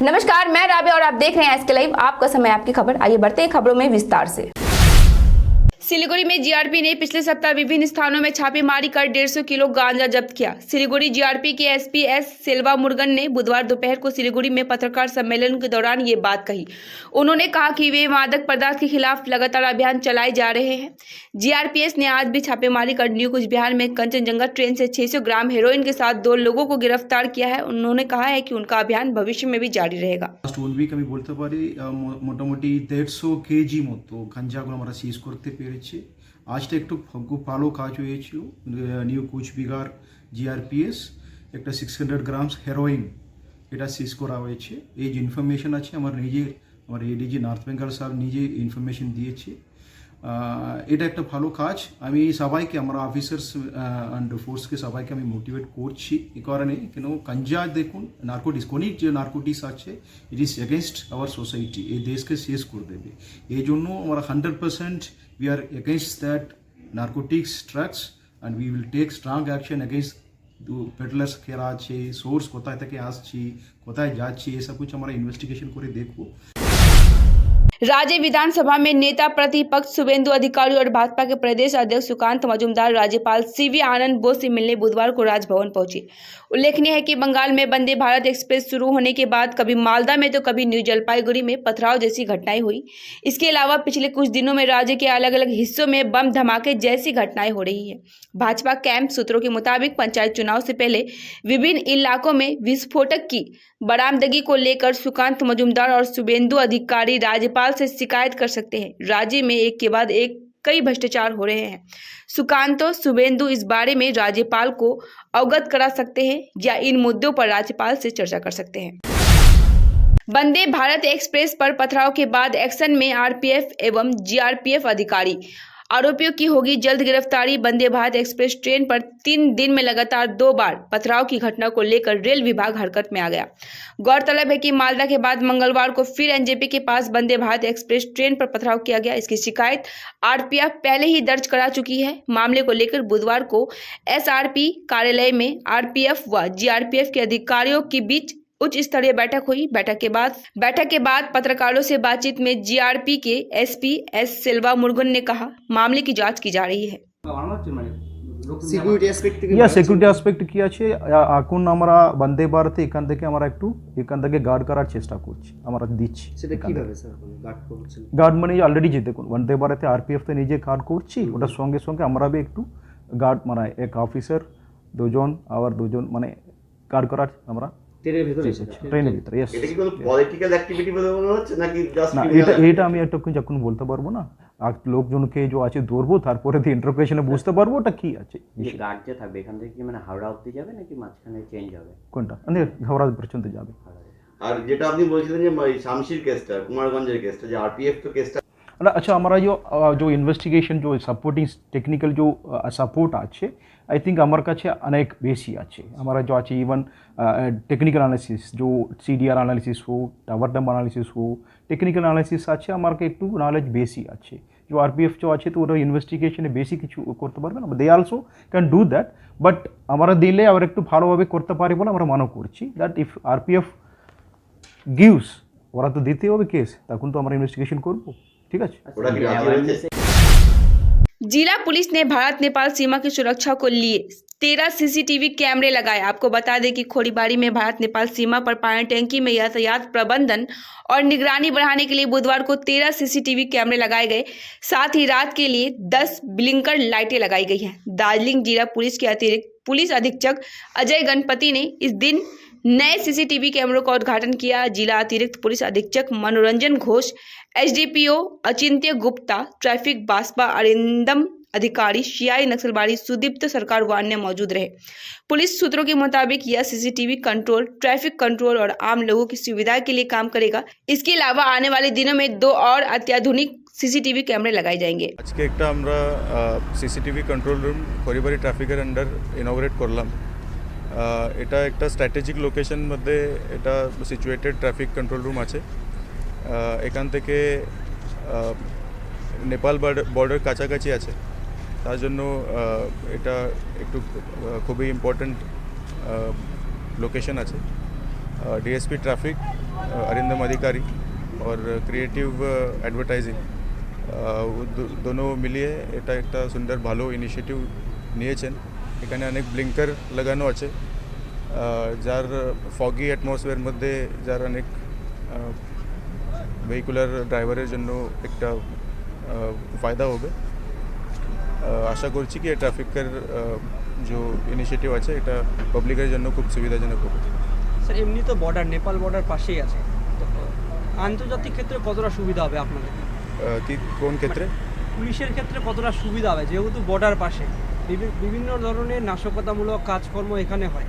नमस्कार, मैं राबे और आप देख रहे हैं एसके लाइव। आपका समय आपकी खबर। आइए बढ़ते हैं खबरों में विस्तार से। सिलीगुड़ी में जीआरपी ने पिछले सप्ताह विभिन्न स्थानों में छापेमारी कर 150 किलो गांजा जब्त किया। सिलीगुड़ी जीआरपी के एसपी एस सेल्वा मुरुगन ने बुधवार दोपहर को सिलीगुड़ी में पत्रकार सम्मेलन के दौरान ये बात कही। उन्होंने कहा कि वे मादक पदार्थ के खिलाफ लगातार अभियान चलाए जा रहे हैं। जीआरपीएस ने आज भी छापेमारी कर न्यू कुछ बिहार में कंचनजंगा ट्रेन से 600 ग्राम हेरोइन के साथ 2 लोगों को गिरफ्तार किया है। उन्होंने कहा है कि उनका अभियान भविष्य में भी जारी रहेगा। बोलते पारी मोटामुटी 150 केजी मतो गांजागुलो আমরা সিজ করতে পেরেছি। আজটা একটু খুব ভালো কাজ হয়েছে। নিউ কুচবিহার জিআরপিএস একটা 600 গ্রামস হেরোইন এটা সিজ করা হয়েছে। এই যে ইনফরমেশন আছে আমার এডিজি নর্থ বেঙ্গল স্যার নিজে ইনফরমেশন দিয়েছে। এটা একটা ভালো কাজ। আমি সবাইকে আমরা অফিসার্স অ্যান্ড ফোর্সকে সবাইকে আমি মোটিভেট করছি এই কারণে কেন গাঞ্জা দেখুন নার্কোটিক্স কোনিক যে নার্কোটিক্স আছে it is against our society, এই দেশকে শেষ করে দেবে। এই জন্য আমরা 100% we are against that narcotics drugs and we will take strong action against peddlers কেরা আছে, সোর্স কোথায় থেকে আসছে, কোথায় যাচ্ছে, এসব কিছু আমরা ইনভেস্টিগেশন করে দেখব। राज्य विधानसभा में नेता प्रतिपक्ष शुभेंदु अधिकारी और भाजपा के प्रदेश अध्यक्ष सुकांत मजूमदार राज्यपाल सीवी आनंद बोस से मिलने बुधवार को राजभवन पहुंचे। उल्लेखनीय है कि बंगाल में वंदे भारत एक्सप्रेस शुरू होने के बाद कभी मालदा में तो कभी न्यू जलपाईगुड़ी में पथराव जैसी घटनाएं हुई। इसके अलावा पिछले कुछ दिनों में राज्य के अलग अलग हिस्सों में बम धमाके जैसी घटनाएं हो रही है। भाजपा कैंप सूत्रों के मुताबिक पंचायत चुनाव से पहले विभिन्न इलाकों में विस्फोटक की बरामदगी को लेकर सुकांत मजूमदार और शुभेंदु अधिकारी राज्यपाल से शिकायत कर सकते हैं। राज्य में एक के बाद एक कई भ्रष्टाचार हो रहे हैं। सुकांतो शुभेंदु इस बारे में राज्यपाल को अवगत करा सकते हैं या इन मुद्दों पर राज्यपाल से चर्चा कर सकते हैं। वंदे भारत एक्सप्रेस पर पथराव के बाद एक्शन में आरपीएफ एवं जीआरपीएफ अधिकारी। आरोपियों की होगी जल्द गिरफ्तारी। वंदे भारत एक्सप्रेस ट्रेन पर 3 दिन में लगातार 2 बार पथराव की घटना को लेकर रेल विभाग हरकत में आ गया। गौरतलब है कि मालदा के बाद मंगलवार को फिर एनजेपी के पास वंदे भारत एक्सप्रेस ट्रेन पर पथराव किया गया। इसकी शिकायत आरपीएफ पहले ही दर्ज करा चुकी है। मामले को लेकर बुधवार को एसआरपी कार्यालय में आरपीएफ व जीआरपीएफ के अधिकारियों के बीच उच्च स्तरीय बैठक हुई। बैठक के बाद पत्रकारों से बातचीत में जीआरपी के एसपी एस सेल्वा मुरुगन ने कहा, मामले की जांच की जा रही है। সিকিউরিটি অ্যাসপেক্ট কি আছে এখন আমরা বন্দে ভারতে এখান থেকে আমরা একটু গার্ড করার চেষ্টা করছি, আমরা দিচ্ছি। সেটা কিভাবে স্যার গার্ড করছেন? গার্ড মানে অলরেডি যে দেখুন বন্দে ভারতে আরপিএফ তে নিজে গার্ড করছি, ওটার সঙ্গে সঙ্গে আমরা একটু গার্ড মানে এক অফিসার দুজন আবার দুজন মানে গার্ড করার আমরা ট্রেনের ভিতরে ট্রেনের ভিতরে। यस এটা কি কোনো পলিটিক্যাল অ্যাক্টিভিটি বলে মনে হচ্ছে নাকি জাস্ট না, এটা আমি একটু যখন বলতে পারবো না, আর লোকজনকে যে আছে ধরবো তারপরে দিয়ে ইন্টারপ্রিটেশনে বুঝতে পারবো ওটা কি আছে। যে গার্ড যে থাকবে এখান থেকে কি মানে হাওড়া অবধি যাবে নাকি মাঝখানে চেঞ্জ হবে? কোনটা মানে হাওড়া পর্যন্ত যাবে। আর যেটা আপনি বলছিলেন যে শামশির কেসটা, কুমারগঞ্জের কেসটা, যে আরপিএফ তো কেসটা अच्छा हमारा जो इन्वेस्टिगेशन जो सपोर्टिंग टेक्निकल जो सपोर्ट আছে आई थिंक আমার কাছে অনেক বেশি আছে। हमारा जो আছে इवन टेक्निकल एनालिसिस जो सीडीआर एनालिसिस हो, टावर डैम एनालिसिस हो, टेक्निकल एनालिसिस আছে আমার কাছে একটু নলেজ বেশি আছে। जो आरपीएफ जो আছে তো ওরা ইনভেস্টিগেশনে বেশি কিছু করতে পারবে না, they also can do that, but আমরা দিলে আবার একটু ভালোভাবে করতে পারি বলে আমরা মনে করছি দ্যাট ইফ আরপিএফ গিভস ওরা তো দিতে হবে কেস, তখন তো আমরা ইনভেস্টিগেশন করব। ठीक है। जिला पुलिस ने भारत नेपाल सीमा की सुरक्षा को लिए 13 सीसीटीवी कैमरे लगाए। आपको बता दें कि खोरीबाड़ी में भारत नेपाल सीमा पर पानी टैंकी में यातायात प्रबंधन और निगरानी बढ़ाने के लिए बुधवार को 13 सीसीटीवी कैमरे लगाए गए। साथ ही रात के लिए 10 ब्लिंकर लाइटें लगाई गई हैं। दार्जिलिंग जिला पुलिस के अतिरिक्त पुलिस अधीक्षक अजय गणपति ने इस दिन नए सीसीटीवी कैमरों का उद्घाटन किया। जिला अतिरिक्त पुलिस अधीक्षक मनोरंजन घोष, एसडीपीओ अचिंत्य गुप्ता, ट्रैफिक बास्पा अरिंदम अधिकारी, शियाई नक्सलबाड़ी सुदीप्त सरकार व अन्य मौजूद रहे। पुलिस सूत्रों के मुताबिक यह सीसीटीवी कंट्रोल, ट्रैफिक कंट्रोल और आम लोगों की सुविधा के लिए काम करेगा। इसके अलावा आने वाले दिनों में 2 और अत्याधुनिक सीसीटीवी कैमरे लगाए जाएंगे। आज के एक सीसीटीवी कंट्रोल रूम खोरीबाड़ी ट्रैफिकर अंडर इनॉग्रेट करलाम। এটা একটা স্ট্র্যাটেজিক লোকেশন মধ্যে এটা সিচুয়েটেড ট্রাফিক কন্ট্রোল রুম আছে। এখান থেকে নেপাল বর্ডার কাছাকাছি আছে, তার জন্য এটা একটু খুবই ইম্পর্ট্যান্ট লোকেশন আছে। ডিএসপি ট্রাফিক अरिंदम अधिकारी और क्रिएटिव एडवर्टाइजिंग दोनों मिलिए এটা একটা সুন্দর ভালো ইনিশিয়েটিভ নিয়েছেন। এখানে অনেক ব্লিঙ্কার লাগানো আছে, যার ফগি অ্যাটমসফিয়ার মধ্যে যার অনেক ভেহিকুলার ড্রাইভারের জন্য একটা ফায়দা হবে। আশা করছি কি ট্রাফিকের যে ইনিশিয়েটিভ আছে এটা পাবলিকের জন্য খুব সুবিধাজনক হবে। স্যার এমনি তো বর্ডার নেপাল বর্ডার পাশেই আছে, তো আন্তর্জাতিক ক্ষেত্রে কতটা সুবিধা হবে আপনাদের? কি কোন ক্ষেত্রে? পুলিশের ক্ষেত্রে কতটা সুবিধা হবে, যেহেতু বর্ডার পাশে বিভিন্ন ধরনের নাশকতামূলক কাজকর্ম এখানে হয়।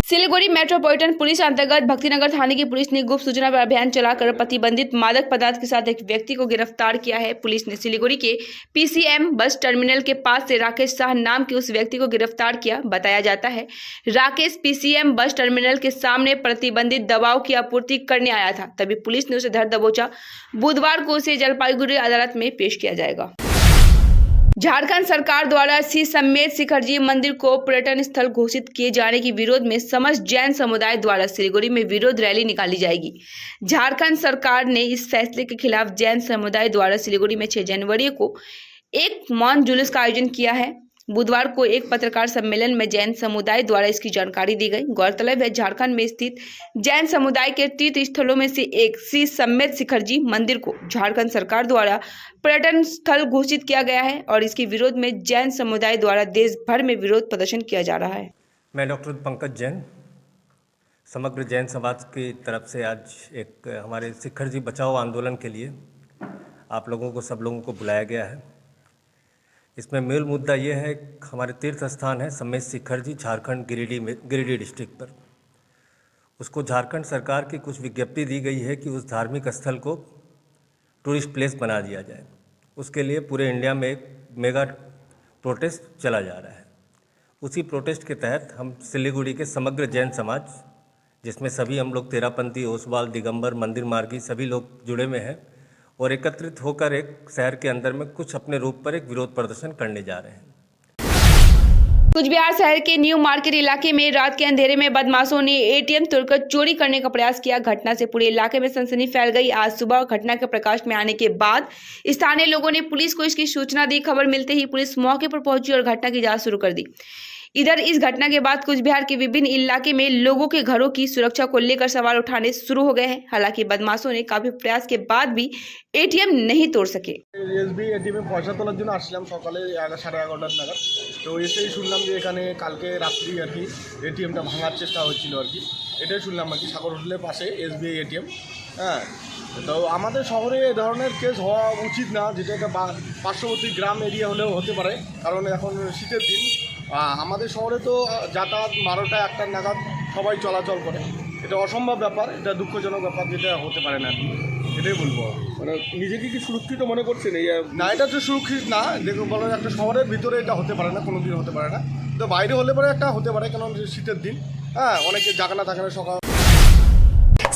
सिलीगुड़ी मेट्रोपॉलिटन पुलिस अंतर्गत भक्तिनगर थाने की पुलिस ने गुप्त सूचना पर अभियान चलाकर प्रतिबंधित मादक पदार्थ के साथ एक व्यक्ति को गिरफ्तार किया है। पुलिस ने सिलीगुड़ी के पीसीएम बस टर्मिनल के पास से राकेश शाह नाम के उस व्यक्ति को गिरफ्तार किया। बताया जाता है राकेश पीसीएम बस टर्मिनल के सामने प्रतिबंधित दवाओं की आपूर्ति करने आया था, तभी पुलिस ने उसे धर दबोचा। बुधवार को उसे जलपाईगुड़ी अदालत में पेश किया जाएगा। झारखंड सरकार द्वारा श्री समेत शिखरजी मंदिर को पर्यटन स्थल घोषित किए जाने के विरोध में समस्त जैन समुदाय द्वारा सिलीगुड़ी में विरोध रैली निकाली जाएगी। झारखंड सरकार ने इस फैसले के खिलाफ जैन समुदाय द्वारा सिलीगुड़ी में 6 जनवरी को एक मौन जुलूस का आयोजन किया है। बुधवार को एक पत्रकार सम्मेलन में जैन समुदाय द्वारा इसकी जानकारी दी गई। गौरतलब है झारखंड में स्थित जैन समुदाय के तीर्थ स्थलों में से एक श्री समेत शिखरजी मंदिर को झारखंड सरकार द्वारा पर्यटन स्थल घोषित किया गया है और इसके विरोध में जैन समुदाय द्वारा देश भर में विरोध प्रदर्शन किया जा रहा है। मैं डॉक्टर पंकज जैन समग्र जैन समाज की तरफ से आज एक हमारे शिखरजी बचाओ आंदोलन के लिए आप लोगों को सब लोगों को बुलाया गया है। इसमें मूल मुद्दा ये है, हमारे तीर्थ स्थान है समेत शिखरजी झारखंड गिरिडीह डिस्ट्रिक्ट पर, उसको झारखंड सरकार की कुछ विज्ञप्ति दी गई है कि उस धार्मिक स्थल को टूरिस्ट प्लेस बना दिया जाए। उसके लिए पूरे इंडिया में एक मेगा प्रोटेस्ट चला जा रहा है। उसी प्रोटेस्ट के तहत हम सिलीगुड़ी के समग्र जैन समाज, जिसमें सभी हम लोग तेरापंथी, ओसवाल, दिगंबर, मंदिर मार्गी सभी लोग जुड़े में हैं और एकत्रित होकर एक शहर के अंदर में कुछ अपने रूप पर एक विरोध प्रदर्शन करने जा रहे हैं। कुछ बिहार शहर के न्यू मार्केट इलाके में रात के अंधेरे में बदमाशों ने एटीएम तोड़कर चोरी करने का प्रयास किया। घटना से पूरे इलाके में सनसनी फैल गई। आज सुबह घटना के प्रकाश में आने के बाद स्थानीय लोगों ने पुलिस को इसकी सूचना दी। खबर मिलते ही पुलिस मौके पर पहुंची और घटना की जांच शुरू कर दी। इधर इस घटना के बाद कुछ बिहार के विभिन्न इलाके में लोगों के घरों की सुरक्षा को लेकर सवाल उठाने शुरू हो गए हैं। हालांकि बदमाशों ने काफी प्रयास के बाद भी एटीएम नहीं तोड़ सके। এসবি এটিএমে পয়সা তোলার জন্য আসলাম সকালে 11:30 নাগাদ। তো এসেই শুনলাম যে এখানে কালকে রাত্রি আর কি এটিএমটা ভাঙার চেষ্টা হচ্ছিল আর কি, এটাই শুনলাম আর কি সাগর হোটেলের পাশে এসবিআই এটিএম। হ্যাঁ, তো আমাদের শহরে এ ধরনের কেস হওয়া উচিত না, যেটা একটা পার্শ্ববর্তী গ্রাম এরিয়া হলেও হতে পারে, কারণ এখন শীতের দিন। আমাদের শহরে তো যাতায়াত 12টা 1টা নাগাদ সবাই চলাচল করে, এটা অসম্ভব ব্যাপার, এটা দুঃখজনক ব্যাপার, যেটা হতে পারে না। এটাই বলবো। মানে নিজেকে কি সুরক্ষিত মনে করছেন? না, এটা তো সুরক্ষিত না। দেখো বলো, একটা শহরের ভিতরে এটা হতে পারে না, কোনো দিন হতে পারে না, তো বাইরে হলে পরে একটা হতে পারে, কারণ শীতের দিন। হ্যাঁ, অনেকে জাগানা থাকে না সকাল।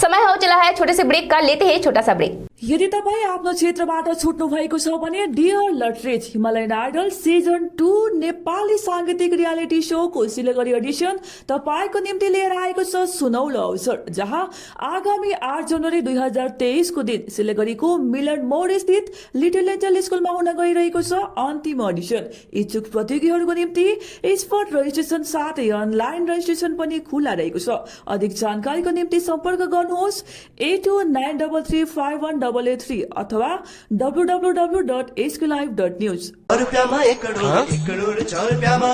समय हो चला है छोटे से ब्रेक का, लेते हैं छोटा सा ब्रेक। यदि तपाईँ आफ्नो क्षेत्रबाट छुट्नु भएको छ भने डियर लटरेज हिमालयन आइडल सिजन 2 नेपाली साङ्गीतिक रियालिटी शोको सिलगढी एडिसन तपाईँको निम्ति लिएर आएको छ सुनौलो अवसर, जहाँ आगामी 8 जनवरी 2023 को दिन सिलगढीको मिलन मोड स्थित लिटिल एन्जल स्कुलमा हुन गइरहेको छ अन्तिम अडिसन। इच्छुक प्रतियोगीहरूको निम्ति स्पट रजिस्ट्रेसन साथै अनलाइन रजिस्ट्रेसन पनि खुला रहेको छ। अधिक जानकारीको निम्ति सम्पर्क गर्नुहोस् 8293351883 अथवा www.sklive.news।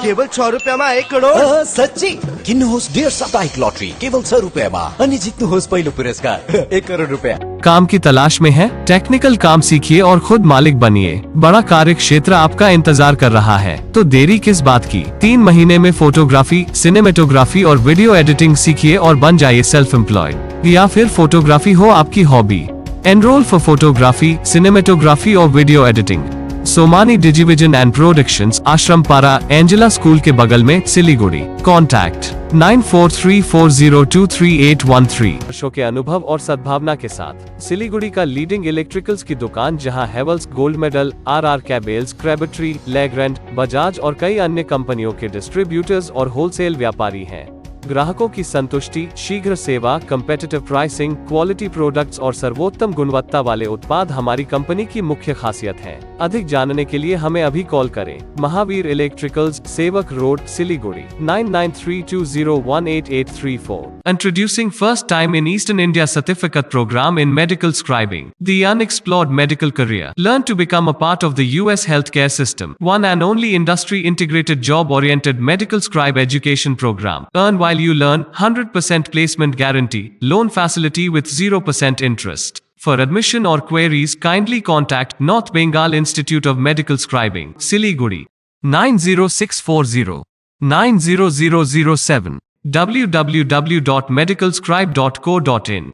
केवल 6 रुपयामा 1 करोड? सच्ची किन्नुहोस् डियर साप्ताहिक लटरी केवल 6 रुपयामा अनि जित्नुहोस् पहिलो पुरस्कार 1 करोड रुपया। काम की तलाश में है? टेक्निकल काम सीखिए और खुद मालिक बनिए। बड़ा कार्य क्षेत्र आपका इंतजार कर रहा है, तो देरी किस बात की? 3 महीने में फोटोग्राफी, सिनेमेटोग्राफी और वीडियो एडिटिंग सीखिए और बन जाइए सेल्फ एम्प्लॉयड। या फिर फोटोग्राफी हो आपकी hobby, enrol for photography, cinematography और video editing. Somani Digivision and productions, Ashram Para, Angela school के बगल में, सिलीगुड़ी। कॉन्टैक्ट 9434023813। वर्षों के अनुभव और सद्भावना के साथ सिलीगुड़ी का लीडिंग इलेक्ट्रिकल्स की दुकान, जहां Havells gold medal, RR cables, Crabtree, Legrand, Bajaj और कई अन्य कंपनियों के डिस्ट्रीब्यूटर्स और होलसेल व्यापारी हैं। ग्राहकों की संतुष्टि, शीघ्र सेवा, कम्पेटिटिव प्राइसिंग, क्वालिटी प्रोडक्ट्स और सर्वोत्तम गुणवत्ता वाले उत्पाद हमारी कंपनी की मुख्य खासियत है। अधिक जानने के लिए हमें अभी कॉल करें। महावीर इलेक्ट्रिकल्स, सेवक road, Siliguri 9932018834। Introducing first time in Eastern India certificate program in medical scribing, the unexplored medical career. Learn to become a part of the US healthcare system. One and only industry integrated job oriented medical scribe education program. Earn while you learn, 100% placement guarantee, loan facility with 0% interest. For admission or queries, kindly contact North Bengal Institute of Medical Scribing, Siliguri 90640 90007 www.medicalscribe.co.in।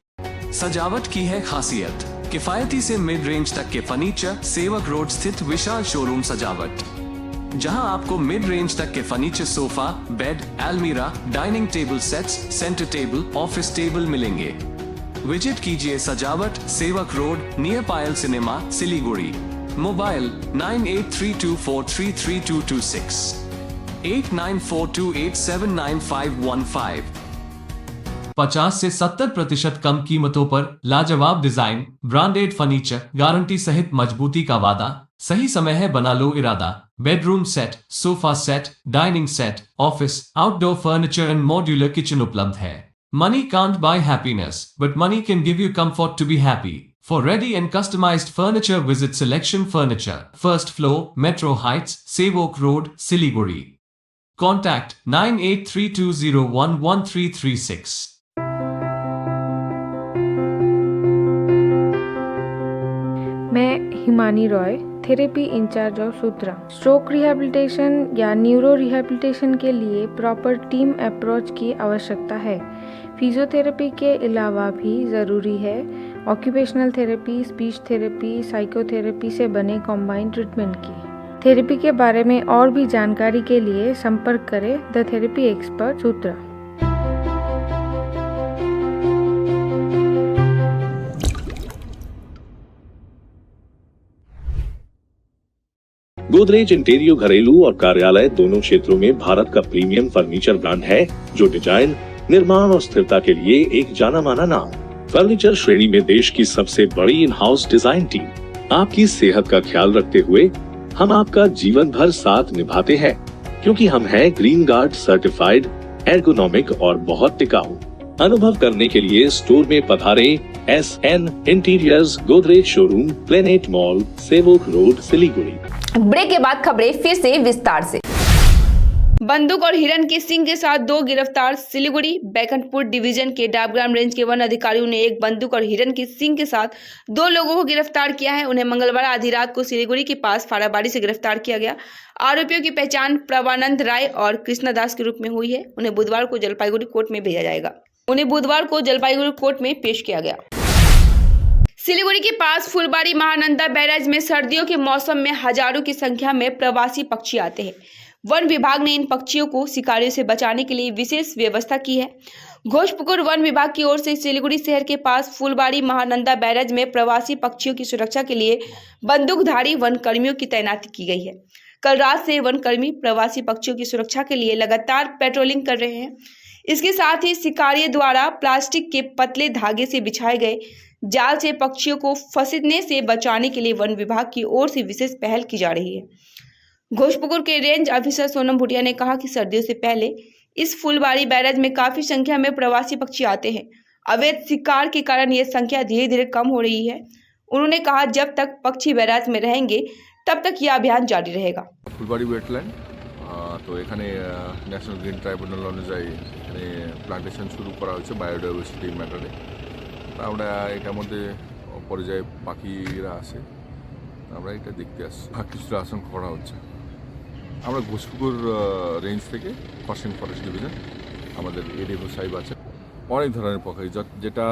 सजावट की है खासियत, किफायती से mid range तक के furniture, सेवक road स्थित विशाल शोरूम सजावट, जहां आपको मिड रेंज तक के फर्नीचर, सोफा, बेड, अलमीरा, dining table sets, centre table, office table मिलेंगे। विजिट कीजिए सजावट, सेवक रोड, नियर पायल सिनेमा, सिलीगुड़ी। मोबाइल 9832433226 8942879515। 50 से 70% कम कीमतों पर लाजवाब डिजाइन, ब्रांडेड फर्नीचर, गारंटी सहित मजबूती का वादा। सही समय है, बना लो इरादा। Bedroom set, sofa set, dining set, office, outdoor furniture and modular kitchen उपलब्ध है। Money can't buy happiness, but money can give you comfort to be happy. For ready and customized furniture, visit Selection Furniture, first floor, Metro Heights, Sevok Road, Siliguri. Contact 9832011336। मैं Himani Roy, therapy incharge of Sutra. Stroke rehabilitation या neuro rehabilitation के लिए proper team approach की आवश्यकता है। Physiotherapy के अलावा भी ज़रूरी है occupational therapy, speech therapy, psychotherapy से बने कॉम्बाइंड ट्रीटमेंट की। थेरेपी के बारे में और भी जानकारी के लिए संपर्क करें द थेरेपी एक्सपर्ट सूत्रा। गोदरेज इंटीरियो घरेलू और कार्यालय दोनों क्षेत्रों में भारत का प्रीमियम फर्नीचर ब्रांड है, जो डिजाइन, निर्माण और स्थिरता के लिए एक जाना माना नाम। फर्नीचर श्रेणी में देश की सबसे बड़ी इन हाउस डिजाइन टीम। आपकी सेहत का ख्याल रखते हुए हम आपका जीवन भर साथ निभाते हैं, क्योंकि हम हैं ग्रीन गार्ड सर्टिफाइड, एर्गोनॉमिक और बहुत टिकाऊ। अनुभव करने के लिए स्टोर में पधारें। SN interiors, Godrej showroom, planet mall, Sevoke road, Siliguri. Break के बाद खबरें फिर से विस्तार से। बंदूक और हिरन के सींग के साथ 2 गिरफ्तार। सिलीगुड़ी बैकुंठपुर डिवीजन के डाबग्राम रेंज के वन अधिकारियों ने एक बंदूक और हिरन के सींग के साथ 2 लोगों को गिरफ्तार किया है। उन्हें मंगलवार आधी रात को सिलीगुड़ी के पास फाराबाड़ी से गिरफ्तार किया गया। आरोपियों की पहचान प्रभानंद राय और कृष्णदास के रूप में हुई है। उन्हें बुधवार को जलपाईगुड़ी कोर्ट में भेजा जाएगा। उन्हें बुधवार को जलपाईगुड़ी कोर्ट में पेश किया गया। सिलीगुड़ी के पास फुलबाड़ी महानंदा बैराज में सर्दियों के मौसम में हजारों की संख्या में प्रवासी पक्षी आते हैं। वन विभाग ने इन पक्षियों को शिकारियों से बचाने के लिए विशेष व्यवस्था की है। घोषपुकुर वन विभाग की ओर से सिलीगुड़ी शहर के पास फुलबाड़ी महानंदा बैराज में प्रवासी पक्षियों की सुरक्षा के लिए बंदूकधारी वन कर्मियों की तैनाती की गई है। कल रात से वन कर्मी प्रवासी पक्षियों की सुरक्षा के लिए लगातार पेट्रोलिंग कर रहे हैं। इसके साथ ही शिकारियों द्वारा प्लास्टिक के पतले धागे से बिछाए गए जाल से पक्षियों को फंसने से बचाने के लिए वन विभाग की ओर से विशेष पहल की जा रही है। घोषपुकुर के रेंज ऑफिसर सोनम भूटिया ने कहा कि सर्दियों से पहले इस फुलबाड़ी बैराज में काफी संख्या में प्रवासी पक्षी आते हैं। अवैध शिकार के कारण यह संख्या धीरे धीरे कम हो रही है। उन्होंने कहा, जब तक पक्षी बैराज में रहेंगे तब तक यह अभियान जारी रहेगा। फुलबाड़ी वेटलैंड तो এখানে ন্যাশনাল গ্রিন ট্রাইব্যুনাল অনুযায়ী এখানে প্লান্টেশন শুরু করা হয়েছে বায়োডাইভার্সিটি ম্যাটারে। আমরা এটার মধ্যে পর্যায়ে পাখিরা আসে, আমরা এটা দেখতে আসছি। কিছুটা আশঙ্কা করা হচ্ছে। আমরা ঘোষপুকুর রেঞ্জ থেকে কসিং ফরেস্ট ডিভিশন আমাদের এডিও সাহেব আছে, অনেক ধরনের পাখি যেটা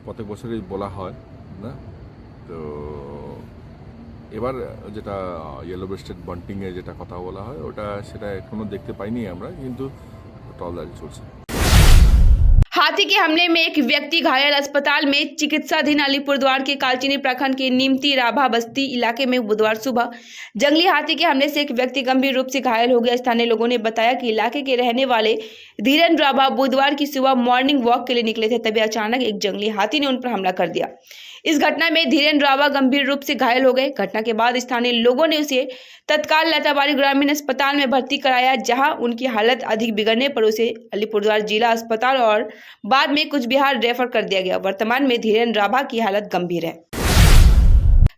প্রত্যেক বছরই বলা হয় না। তো এবার যেটা ইয়েলো ব্রেস্টেড বান্টিংয়ে যেটা কথা বলা হয় সেটা এখনো দেখতে পাইনি আমরা, কিন্তু টহলদারি চলছে। हाथी हाथी के हमले में एक व्यक्ति घायल, अस्पताल में चिकित्साधीन। अलीपुरद्वार के कालचिनी प्रखंड के नीमती राभा बस्ती इलाके में बुधवार सुबह जंगली हाथी के हमले से एक व्यक्ति गंभीर रूप से घायल हो गया। स्थानीय लोगों ने बताया कि इलाके के रहने वाले धीरेन राभा बुधवार की सुबह मॉर्निंग वॉक के लिए निकले थे, तभी अचानक एक जंगली हाथी ने उन पर हमला कर दिया। इस घटना में धीरेन राभा गंभीर रूप से घायल हो गए। घटना के बाद स्थानीय लोगों ने उसे तत्काल लताबाड़ी ग्रामीण अस्पताल में भर्ती कराया, जहां उनकी हालत अधिक बिगड़ने पर उसे अलीपुरद्वार जिला अस्पताल और बाद में कुछ बिहार रेफर कर दिया गया। वर्तमान में धीरेन राभा की हालत गंभीर है।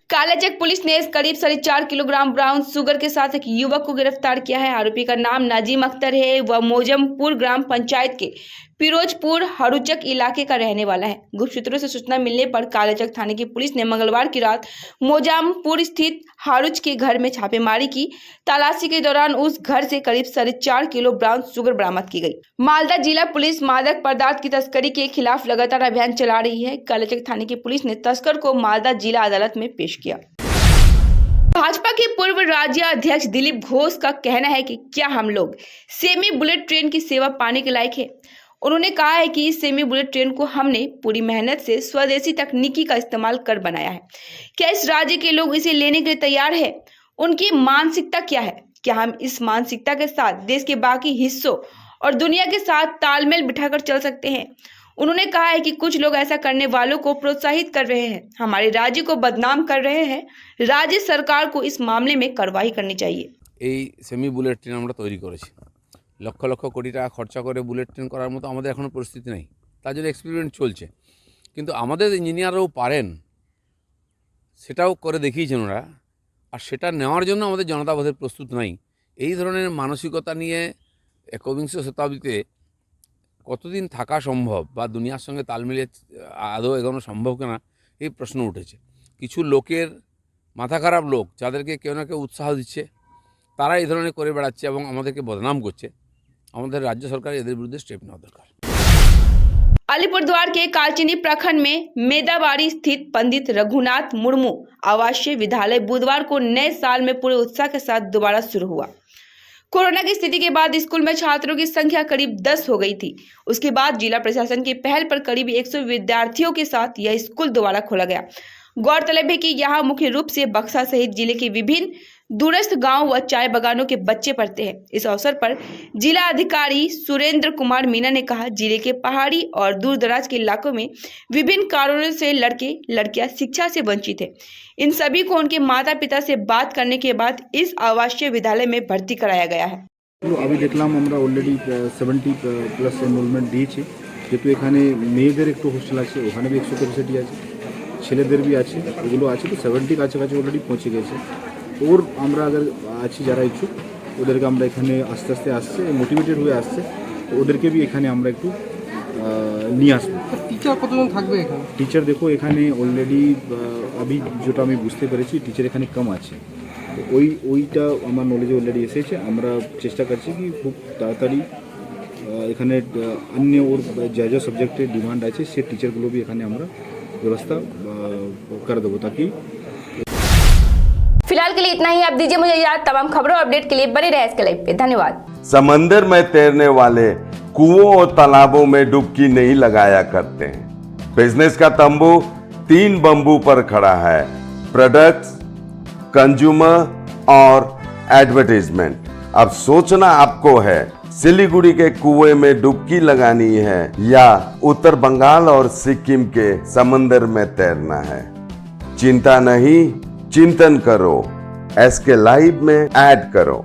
कालाचक पुलिस ने करीब 4.5 किलोग्राम ब्राउन शुगर के साथ एक युवक को गिरफ्तार किया है। आरोपी का नाम नाजिम अख्तर है। वह मोजमपुर ग्राम पंचायत के फिरोजपुर हरुचक इलाके का रहने वाला है। गुप्त सूत्रों से सूचना मिलने पर कालाचक थाने की पुलिस ने मंगलवार की रात मोजामपुर स्थित हारुच के घर में छापेमारी की। तलाशी के दौरान उस घर से करीब 4.5 किलो ब्राउन शुगर बरामद की गई। मालदा जिला पुलिस मादक पदार्थ की तस्करी के खिलाफ लगातार अभियान चला रही है। कालाचक थाने की पुलिस ने तस्कर को मालदा जिला अदालत में पेश किया। भाजपा के पूर्व राज्य अध्यक्ष दिलीप घोष का कहना है कि क्या हम लोग सेमी बुलेट ट्रेन की सेवा पाने के लायक है। उन्होंने कहा है कि इस सेमी बुलेट ट्रेन को हमने पूरी मेहनत से स्वदेशी तकनीकी का इस्तेमाल कर बनाया है। क्या इस राज्य के लोग इसे लेने के लिए तैयार है? उनकी मानसिकता क्या है? क्या हम इस मानसिकता के साथ देश के बाकी हिस्सों और दुनिया के साथ तालमेल बिठाकर चल सकते हैं? उन्होंने कहा है कि कुछ लोग ऐसा करने वालों को प्रोत्साहित कर रहे हैं, हमारे राज्य को बदनाम कर रहे हैं। राज्य सरकार को इस मामले में कार्रवाई करनी चाहिए। सेमी बुलेट ट्रेन আমরা তৈরি করেছি, লক্ষ লক্ষ কোটি টাকা খরচা করে বুলেট ট্রেন করার মতো আমাদের এখনো পরিস্থিতি নেই। তার জন্য এক্সপেরিমেন্ট চলছে, কিন্তু আমাদের ইঞ্জিনিয়াররাও পারেন, সেটাও করে দেখিয়েছেন ওরা। আর সেটা নেওয়ার জন্য আমাদের জনতা বোধহয় প্রস্তুত নাই। এই ধরনের মানসিকতা নিয়ে একবিংশ শতাব্দীতে কতদিন থাকা সম্ভব বা দুনিয়ার সঙ্গে তাল মিলিয়ে আদৌ এগোনো সম্ভব কিনা এই প্রশ্ন উঠেছে। কিছু লোকের মাথা খারাপ লোক যাদেরকে কেউ না কেউ উৎসাহ দিচ্ছে, তারা এই ধরনের করে বেড়াচ্ছে এবং আমাদেরকে বদনাম করছে। আমাদের রাজ্য সরকার এদের বিরুদ্ধে স্টেপ নেওয়া দরকার। अलीपुरद्वार के कालचिनी प्रखंड में मेदाबाड़ी स्थित पंडित रघुनाथ मुर्मू आवासीय विद्यालय बुधवार को नए साल में पूरे उत्साह के साथ दोबारा शुरू हुआ। कोरोना की स्थिति के बाद स्कूल में छात्रों की संख्या करीब 10 हो गई थी। उसके बाद जिला प्रशासन की पहल पर करीब 100 विद्यार्थियों के साथ यह स्कूल दोबारा खोला गया। गौरतलब है कि यहाँ मुख्य रूप से बक्सा सहित जिले के विभिन्न दूरस्थ गांव व चाय बागानों के बच्चे पढ़ते हैं। इस अवसर पर जिला अधिकारी सुरेंद्र कुमार मीना ने कहा, जिले के पहाड़ी और दूर दराज के इलाकों में विभिन्न कारणों से लड़के लड़कियां शिक्षा से वंचित है। इन सभी को उनके माता पिता से बात करने के बाद इस आवासीय विद्यालय में भर्ती कराया गया है। अभी देखलाम আমরা অলরেডি 70 প্লাস এনরোলমেন্ট দিয়েছি, যেহেতু এখানে মেয়েদের একটু হোস্টেল আছে, ওখানে भी 100 ক্যাপাসিটি আছে, ছেলেদের भी আছে, ওগুলো আছে, তো 70 কাছাকাছি অলরেডি পৌঁছে গেছে। ওর আমরা আগে আছি যারা ইচ্ছুক ওদেরকে আমরা এখানে আস্তে আস্তে আসছে মোটিভেটেড হয়ে আসছে, তো ওদেরকে भी এখানে আমরা একটু নিয়ে আসবো। টিচার কতজন থাকবে এখানে? টিচার দেখো এখানে অলরেডি अभी যেটা আমি বুঝতে পেরেছি টিচার এখানে কম আছে, তো ওইটা আমার নলেজে অলরেডি এসেছে। আমরা চেষ্টা করছি কি খুব তাড়াতাড়ি এখানে অন্য ওর যা যা সাবজেক্টের ডিমান্ড আছে সে টিচারগুলো भी এখানে আমরা व्यवस्था कर देबो ताकि। फिलहाल के लिए इतना ही। आप दीजिए मुझे याद, तमाम खबरों और अपडेट के लिए बने रहे इसके लाइव पे। धन्यवाद। समंदर में तैरने वाले कुओं और तालाबों में डुबकी नहीं लगाया करते हैं। बिजनेस का तंबू 3 बंबू पर खड़ा है, प्रोडक्ट्स, कंज्यूमर और एडवर्टाइजमेंट। अब सोचना आपको है, सिलीगुड़ी के कुएं में डुबकी लगानी है या उत्तर बंगाल और सिक्किम के समंदर में तैरना है। चिंता नहीं, चिंतन करो, SK लाइव में ऐड करो।